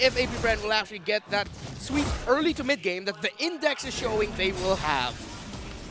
if AP Bren will actually get that sweet early to mid game that the index is showing they will have.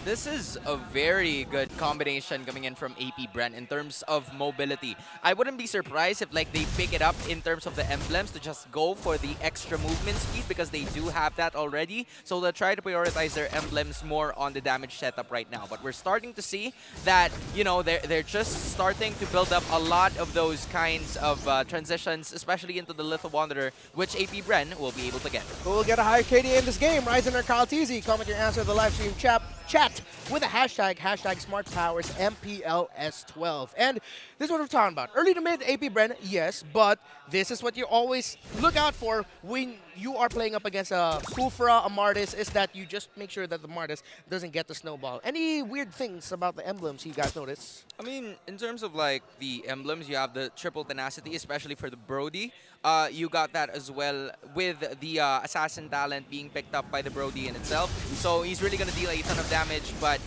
This is a very good combination coming in from AP Bren in terms of mobility. I wouldn't be surprised if like they pick it up in terms of the emblems to just go for the extra movement speed because they do have that already. So they'll try to prioritize their emblems more on the damage setup right now. But we're starting to see that, you know, they're just starting to build up a lot of those kinds of transitions, especially into the Little Wanderer, which AP Bren will be able to get. Who will get a higher KDA in this game? Ryzen or Kyle TZ? Comment your answer to the live stream chat with a hashtag SmartPowers MPLS12. And this is what we're talking about. Early to mid AP Bren, yes, but this is what you always look out for when you are playing up against a Kufra, a Martis, is that you just make sure that the Martis doesn't get the snowball. Any weird things about the emblems you guys notice? I mean, in terms of like the emblems, you have the triple tenacity, especially for the Brody. You got that as well with the assassin talent being picked up by the Brody in itself. So he's really going to deal a ton of damage, but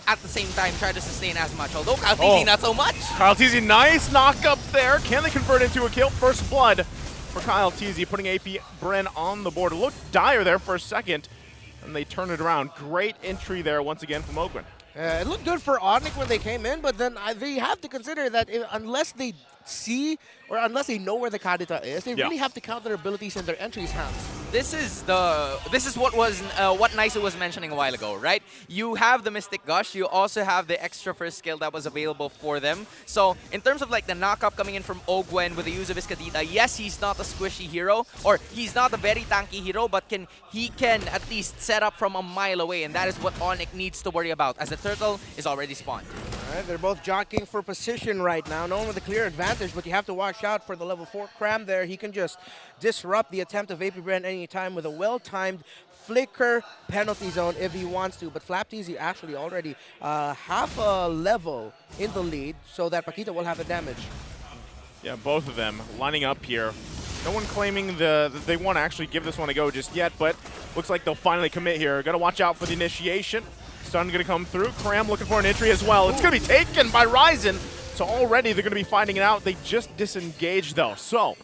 at the same time try to sustain as much. Although Kyle TZ not so much. Kyle TZ, nice knock up there. Can they convert into a kill? First blood for Kyle TZ, putting AP Bren on the board. It looked dire there for a second, and they turn it around. Great entry there once again from Ogwen. It looked good for Onic when they came in, but then they have to consider that unless they see or unless they know where the Kadita is, they really have to count their abilities in their entries hands. This is what was what Nisa was mentioning a while ago, right? You have the Mystic Gush, you also have the extra first skill that was available for them. So in terms of like the knockup coming in from Ogwen with the use of his Kadita, yes, he's not a squishy hero, or he's not a very tanky hero, but he can at least set up from a mile away, and that is what Onic needs to worry about, as the turtle is already spawned. All right, they're both jockeying for position right now. No one with a clear advantage, but you have to watch out for the level 4 Cram there. He can just disrupt the attempt of AP Bren anytime with a well-timed flicker penalty zone if he wants to. But Flap TZ actually already half a level in the lead, so that Paquito will have the damage. Yeah, both of them lining up here. No one claiming that they want to actually give this one a go just yet, but looks like they'll finally commit here. Got to watch out for the initiation. Stun going to come through. Cram looking for an entry as well. It's going to be taken by Ryzen. So already they're going to be finding it out. They just disengaged though. So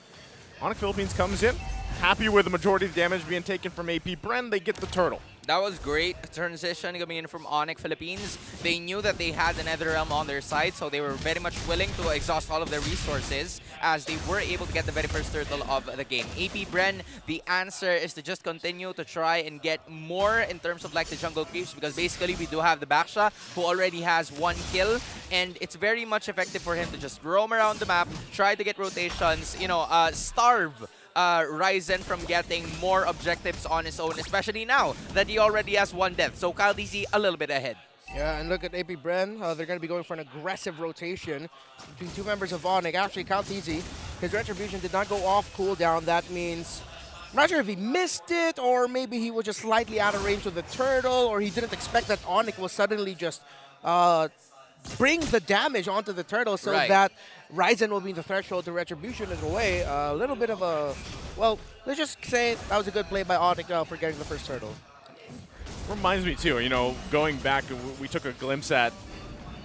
Onic Philippines comes in, happy with the majority of the damage being taken from AP Bren. They get the turtle. That was great transition coming in from Onic Philippines. They knew that they had the Netherrealm on their side, so they were very much willing to exhaust all of their resources as they were able to get the very first turtle of the game. AP Bren, the answer is to just continue to try and get more in terms of like the jungle creeps, because basically we do have the Baksha who already has 1 kill, and it's very much effective for him to just roam around the map, try to get rotations, you know, starve Ryzen from getting more objectives on his own, especially now that he already has 1 death. So Kyle TZ a little bit ahead. Yeah, and look at AP Bren. They're going to be going for an aggressive rotation between 2 members of Onic. Actually, Kyle TZ, his Retribution did not go off cooldown. That means, I'm not sure if he missed it, or maybe he was just slightly out of range with the turtle, or he didn't expect that Onic will suddenly just bring the damage onto the turtle so that Ryzen will be the threshold to Retribution in a way. A little bit of a, well, let's just say that was a good play by Onic for getting the first turtle. Reminds me too, you know, going back, we took a glimpse at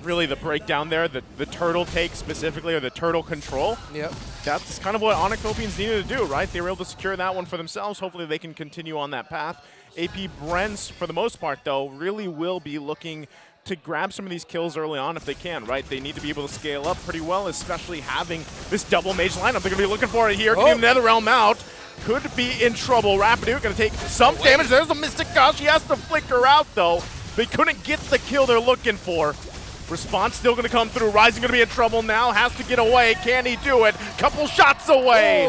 really the breakdown there, the turtle take specifically, or the turtle control. Yep. That's kind of what Onic Philippines needed to do, right? They were able to secure that one for themselves. Hopefully they can continue on that path. AP Bren, for the most part though, really will be looking to grab some of these kills early on if they can, right? They need to be able to scale up pretty well, especially having this double mage lineup. They're going to be looking for it here. Getting Netherrealm out. Could be in trouble. Rapidu going to take some damage. There's a Mystic Gush. He has to flicker out, though. They couldn't get the kill they're looking for. Response still going to come through. Ryzen going to be in trouble now. Has to get away. Can he do it? Couple shots away.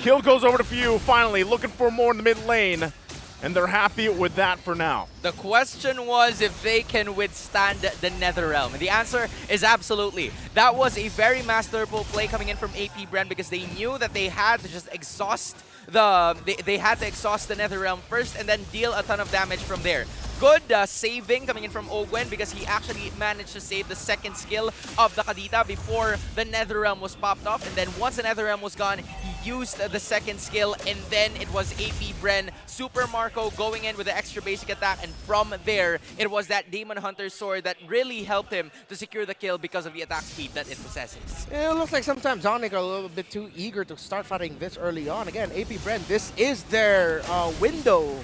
Kill goes over to Few. Finally, looking for more in the mid lane. And they're happy with that for now. The question was if they can withstand the Netherrealm. And the answer is absolutely. That was a very masterful play coming in from AP Bren, because they knew that they had to just exhaust they had to exhaust the Netherrealm first and then deal a ton of damage from there. Good saving coming in from Ogwen, because he actually managed to save the second skill of the Kadita before the Netherrealm was popped off. And then once the Netherrealm was gone, he used the second skill, and then it was AP Bren, Super Marco going in with the extra basic attack, and from there, it was that Demon Hunter sword that really helped him to secure the kill because of the attack speed that it possesses. It looks like sometimes Onic are a little bit too eager to start fighting this early on. Again, AP Bren, this is their window.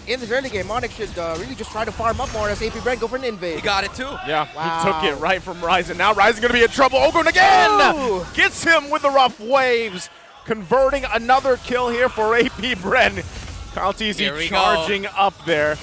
In this early game, Onic should really just try to farm up more as AP Bren go for an invade. He got it too. Yeah, Wow. he took it right from Ryzen. Now Ryzen going to be in trouble. Ogun again! Oh! Gets him with the rough waves. Converting another kill here for AP Bren. Kyle TZ charging up there.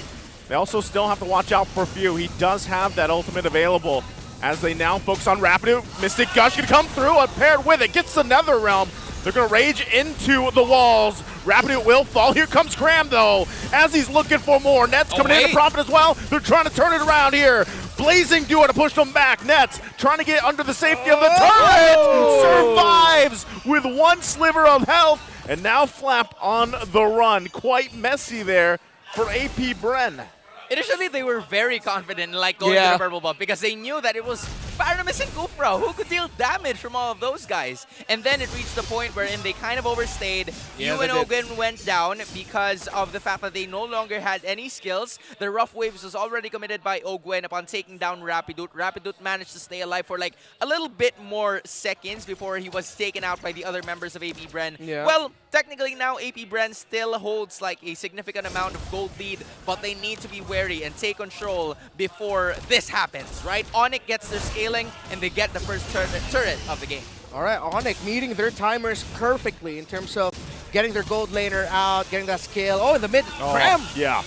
They also still have to watch out for Few. He does have that ultimate available as they now focus on Rapidu. Mystic Gush can come through and paired with it. Gets the Nether Realm. They're going to rage into the walls. Rapidu will fall. Here comes Cram, though, as he's looking for more. Nets coming in to Profit as well. They're trying to turn it around here. Blazing Duo to push them back. Nets trying to get under the safety of the turret. Survives with one sliver of health. And now Flap on the run. Quite messy there for AP Bren. Initially, they were very confident in going to the purple buff because they knew that it was Pyramus and Gufra who could deal damage from all of those guys. And then it reached the point wherein they kind of overstayed. Yeah, Few and Ogun went down because of the fact that they no longer had any skills. The Rough Waves was already committed by Ogwen upon taking down Rapidut. Rapidut managed to stay alive for like a little bit more seconds before he was taken out by the other members of AP Bren. Yeah. Well, technically now AP Bren still holds like a significant amount of gold lead, but they need to be wary and take control before this happens, right? Onic gets their scaling and they get the first turret of the game. All right, Onic meeting their timers perfectly in terms of getting their gold laner out, getting that scale. Oh, in the mid, Cram! Yeah.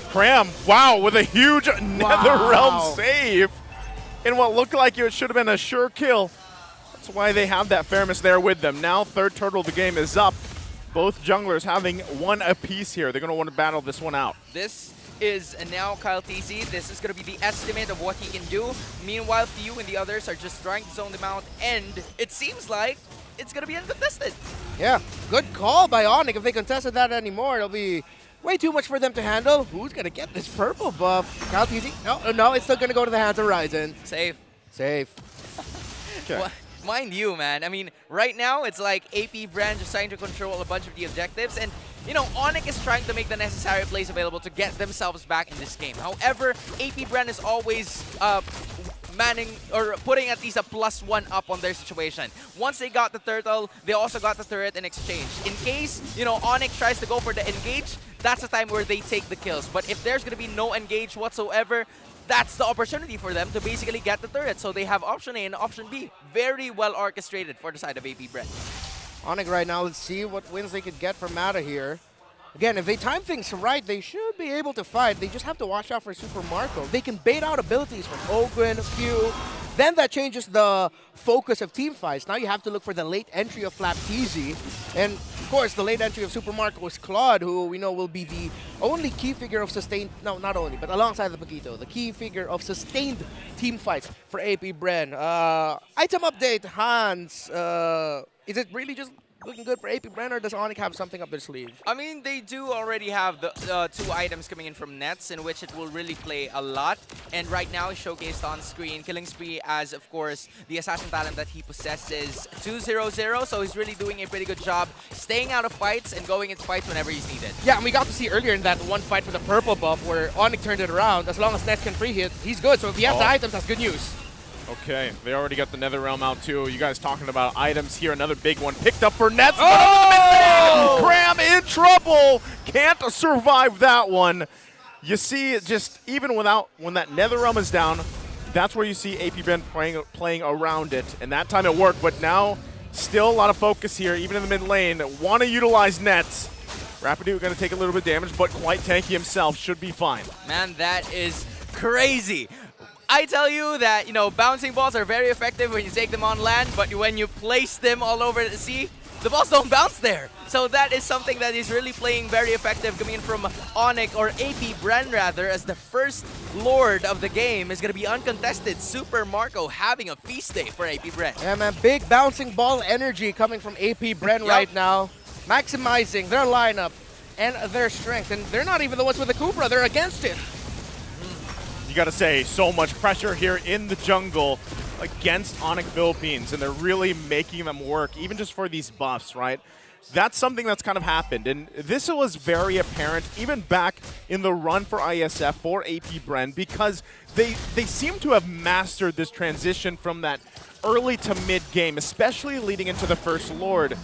Cram, wow, with a huge Nether Realm save in what looked like it should have been a sure kill. That's why they have that fairness there with them. Now, third turtle of the game is up. Both junglers having one apiece here. They're going to want to battle this one out. This is now Kyle TZ. This is going to be the estimate of what he can do. Meanwhile, Few and the others are just trying to zone them out, and it seems like it's going to be uncontested. Yeah, good call by Onic. If they contested that anymore, it'll be way too much for them to handle. Who's going to get this purple buff? Kyle TZ? No, it's still going to go to the hands of Ryzen. Safe. Okay. Well, mind you, man. I mean, right now, it's like AP Bren just trying to control a bunch of the objectives, and you know, Onic is trying to make the necessary plays available to get themselves back in this game. However, AP Bren is always manning or putting at least a +1 up on their situation. Once they got the turtle, they also got the turret in exchange. In case, you know, Onic tries to go for the engage, that's the time where they take the kills. But if there's going to be no engage whatsoever, that's the opportunity for them to basically get the turret. So they have option A and option B. Very well orchestrated for the side of AP Bren. Onic right now, let's see what wins they could get from Mata here. Again, if they time things right, they should be able to fight. They just have to watch out for Super Marco. They can bait out abilities from Ogren, Few. Then that changes the focus of team fights. Now you have to look for the late entry of Flap TZ. And of course, the late entry of Super Marco is Claude, who we know will be the only key figure of sustained, no, not only, but alongside the Paquito, the key figure of sustained team fights for AP Bren. Item update, Hans. Is it really just looking good for AP Bren, or does Onic have something up their sleeve? I mean, they do already have the 2 items coming in from Nets, in which it will really play a lot. And right now, it's showcased on screen. Killing Spree as, of course, the assassin talent that he possesses 2-0-0. So he's really doing a pretty good job staying out of fights and going into fights whenever he's needed. Yeah, and we got to see earlier in that one fight for the purple buff where Onic turned it around. As long as Nets can free hit, he's good. So if he has the items, that's good news. Okay, they already got the Nether Realm out too. You guys talking about items here. Another big one picked up for Nets. Oh! Cram in trouble. Can't survive that one. You see, just even without, when that Nether Realm is down, that's where you see AP Bren playing around it. And that time it worked, but now still a lot of focus here, even in the mid lane. Want to utilize Nets. Rapidu going to take a little bit of damage, but quite tanky himself. Should be fine. Man, that is crazy. I tell you that, you know, bouncing balls are very effective when you take them on land, but when you place them all over the sea, the balls don't bounce there. So that is something that is really playing very effective coming in from Onic, or AP Bren rather, as the first Lord of the game is going to be uncontested. Super Marco having a feast day for AP Bren. Yeah, man, big bouncing ball energy coming from AP Bren right now. Maximizing their lineup and their strength. And they're not even the ones with the Cupra, they're against it. You got to say, so much pressure here in the jungle. against Onic Philippines, and they're really making them work, even just for these buffs, right? That's something that's kind of happened, and this was very apparent even back in the run for ISF for AP Bren, because they seem to have mastered this transition from that early to mid game, especially leading into the First Lord.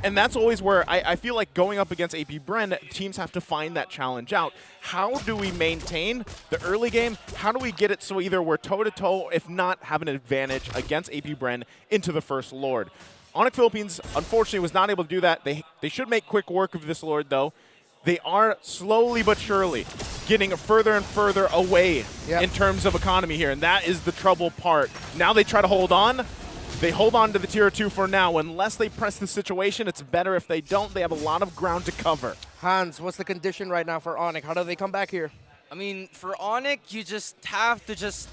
And that's always where I feel like going up against AP Bren, teams have to find that challenge out. How do we maintain the early game? How do we get it so either we're toe-to-toe, if not have an advantage against AP Bren into the First Lord? Onic Philippines, unfortunately, was not able to do that. They should make quick work of this Lord, though. They are slowly but surely getting further and further away in terms of economy here, and that is the trouble part. Now they try to hold on. They hold on to the tier 2 for now. Unless they press the situation, it's better if they don't. They have a lot of ground to cover. Hans, what's the condition right now for Onic? How do they come back here? I mean, for Onic, you just have to just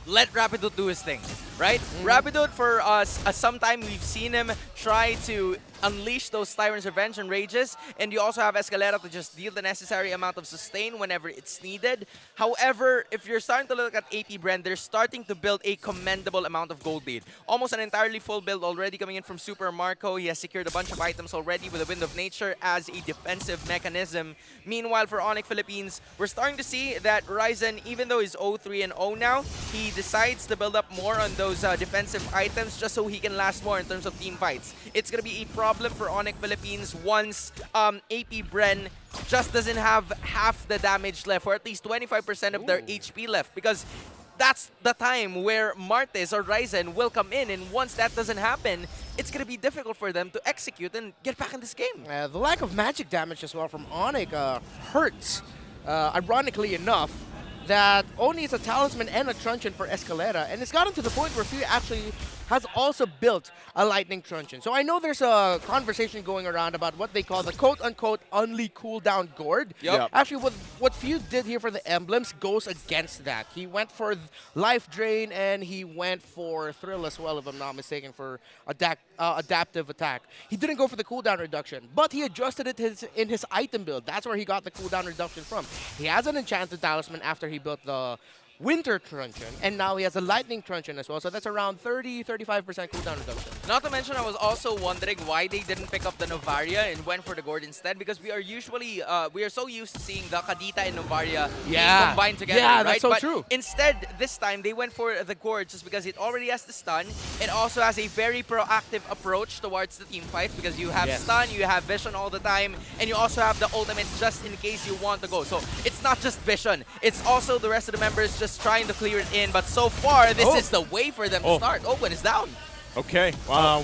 let Rapidoot do his thing, right? Rapidoot, for us, some time we've seen him try to unleash those Tyrant's Revenge and Rages, and you also have Escalera to just deal the necessary amount of sustain whenever it's needed. However, if you're starting to look at AP Bren, they're starting to build a commendable amount of gold lead. Almost an entirely full build already coming in from Super Marco. He has secured a bunch of items already with the Wind of Nature as a defensive mechanism. Meanwhile, for Onic Philippines, we're starting to see that Ryzen, even though he's 0-3 and 0 now, he decides to build up more on those defensive items just so he can last more in terms of team fights. It's going to be a problem for Onic Philippines once AP Bren just doesn't have half the damage left, or at least 25% of their HP left, because that's the time where Martes or Ryzen will come in, and once that doesn't happen, it's going to be difficult for them to execute and get back in this game. The lack of magic damage as well from Onic hurts, ironically enough, that only is a Talisman and a Truncheon for Escalera, and it's gotten to the point where Few actually has also built a Lightning Truncheon. So I know there's a conversation going around about what they call the quote-unquote only cooldown gourd. Yep. Actually, what Few did here for the emblems goes against that. He went for Life Drain, and he went for Thrill as well, if I'm not mistaken, for adaptive attack. He didn't go for the cooldown reduction, but he adjusted it in his item build. That's where he got the cooldown reduction from. He has an Enchanted Talisman after he built the Winter Truncheon, and now he has a Lightning Truncheon as well, so that's around 30-35% cooldown reduction. Not to mention, I was also wondering why they didn't pick up the Novaria and went for the Gourd instead, because we are usually, we are so used to seeing the Kadita and Novaria being combined together, yeah, right? that's so but true. Instead, this time, they went for the Gourd just because it already has the stun. It also has a very proactive approach towards the team fights, because you have stun, you have vision all the time, and you also have the ultimate just in case you want to go. So it's not just vision, it's also the rest of the members just trying to clear it in, but so far this is the way for them to start. Ogwin is down. Okay,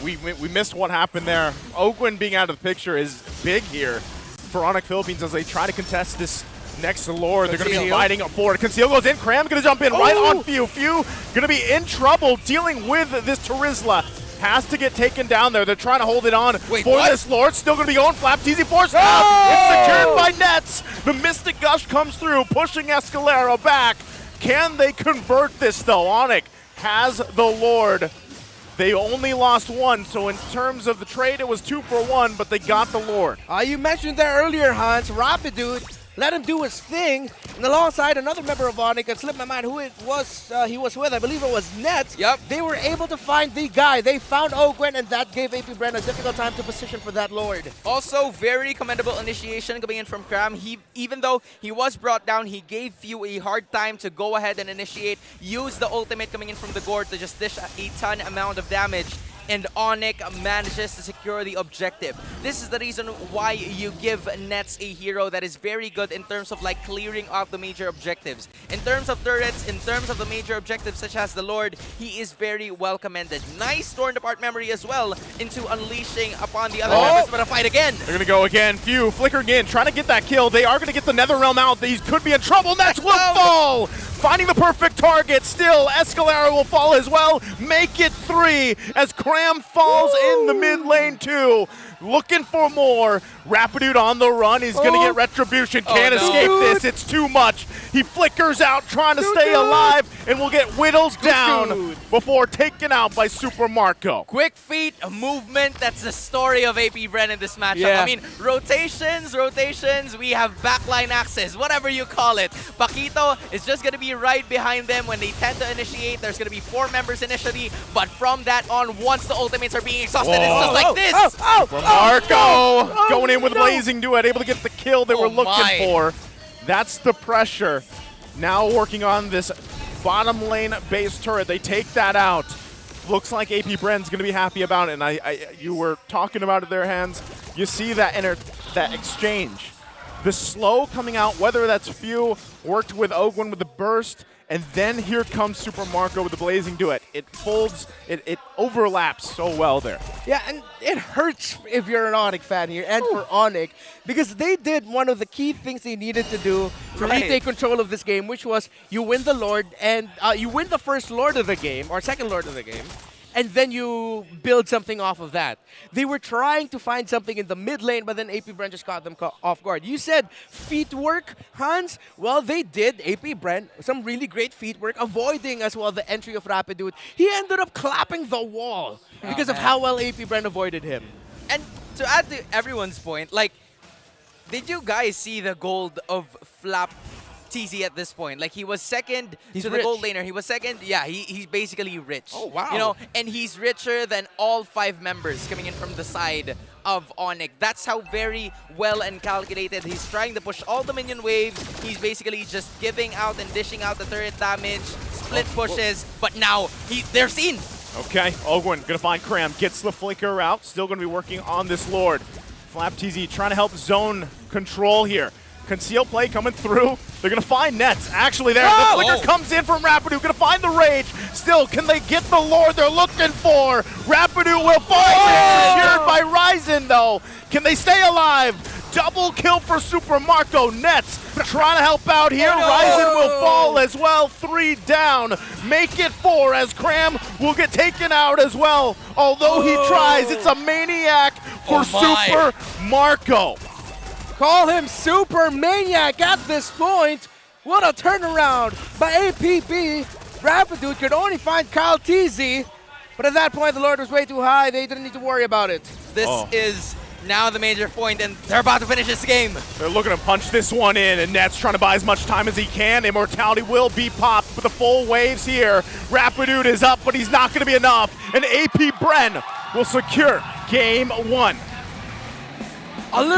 we missed what happened there. Ogwin being out of the picture is big here for Onic Philippines as they try to contest this next Lord. They're going to be fighting forward. Conceal goes in. Cram's going to jump in right on Few. Few going to be in trouble dealing with this Terizla. Has to get taken down there. They're trying to hold it on for this Lord. Still going to be going. Flap easy force out. It's secured by nets. The Mystic Gush comes through, pushing Escalera back. Can they convert this, though? Onic has the Lord. They only lost one, so in terms of the trade, it was 2 for 1, but they got the Lord. You mentioned that earlier, Hans. Rapidoot, let him do his thing, and alongside another member of Onic, it slipped my mind who it was he was with. I believe it was Nets. Yep. They were able to find the guy. They found Ogwen, and that gave AP Bren a difficult time to position for that Lord. Also, very commendable initiation coming in from Cram. Even though he was brought down, he gave Few a hard time to go ahead and initiate, use the ultimate coming in from the Gourd to just dish a ton amount of damage. And Onic manages to secure the objective. This is the reason why you give Nets a hero that is very good in terms of like clearing out the major objectives. In terms of turrets, in terms of the major objectives such as the Lord, he is very well commended. Nice torn apart memory as well into unleashing upon the other members, but a fight again. They're going to go again. Few flickering in, trying to get that kill. They are going to get the Nether Realm out. These could be in trouble. Nets will fall. Finding the perfect target. Still, Escalera will fall as well. Make it 3 as Cram falls in the mid lane too. Looking for more. Rapidoot on the run. He's going to get retribution. Can't escape this. It's too much. He flickers out, trying to stay alive, and will get whittled down before taken out by Super Marco. Quick feet, movement, that's the story of AP Bren in this matchup. Yeah. I mean, rotations, we have backline access, whatever you call it. Paquito is just going to be right behind them when they tend to initiate. There's going to be 4 members initially, but from that on, once the ultimates are being exhausted, it's just like this. Marco going in with a blazing duet, able to get the kill they were looking for. That's the pressure. Now working on this bottom lane base turret. They take that out. Looks like AP Bren's going to be happy about it. And you were talking about it there, Hands. You see that that exchange. The slow coming out, whether that's Few, worked with Ogwen with the burst, and then here comes Super Marco with the blazing duet. It folds, it overlaps so well there. Yeah, and it hurts if you're an Onic fan here, and for Onic, because they did one of the key things they needed to do to retake control of this game, which was you win the Lord, and you win the first Lord of the game, or second Lord of the game, and then you build something off of that. They were trying to find something in the mid lane, but then AP Bren just caught them off guard. You said feet work, Hans? Well, they did. AP Bren, some really great feet work, avoiding as well the entry of Rapidude. He ended up clapping the wall because of how well AP Bren avoided him. And to add to everyone's point, like, did you guys see the gold of Flap TZ at this point? Like, he was second to the gold laner. He was second. Yeah, he's basically rich. Oh, wow. You know, and he's richer than all 5 members coming in from the side of Onic. That's how very well and calculated. He's trying to push all the minion waves. He's basically just giving out and dishing out the turret damage, split pushes, but now they're seen. Okay, Ogwen gonna find Cram, gets the flicker out, still gonna be working on this Lord. Flap TZ trying to help zone control here. Conceal play coming through. They're going to find Nets. Actually, there. The flicker comes in from Rapidu. Going to find the Rage. Still, can they get the Lord they're looking for? Rapidu will find it. Secured by Ryzen, though. Can they stay alive? Double kill for Super Marco. Nets trying to help out here. Ryzen will fall as well. 3 down. Make it 4 as Cram will get taken out as well. Although he tries, it's a maniac for Super Marco. Call him Super Maniac at this point. What a turnaround by APB. Rapidude could only find Kyle TZ, but at that point the Lord was way too high. They didn't need to worry about it. This is now the major point, and they're about to finish this game. They're looking to punch this one in, and Nets trying to buy as much time as he can. Immortality will be popped with the full waves here. Rapidude is up, but he's not going to be enough. And AP Bren will secure game 1.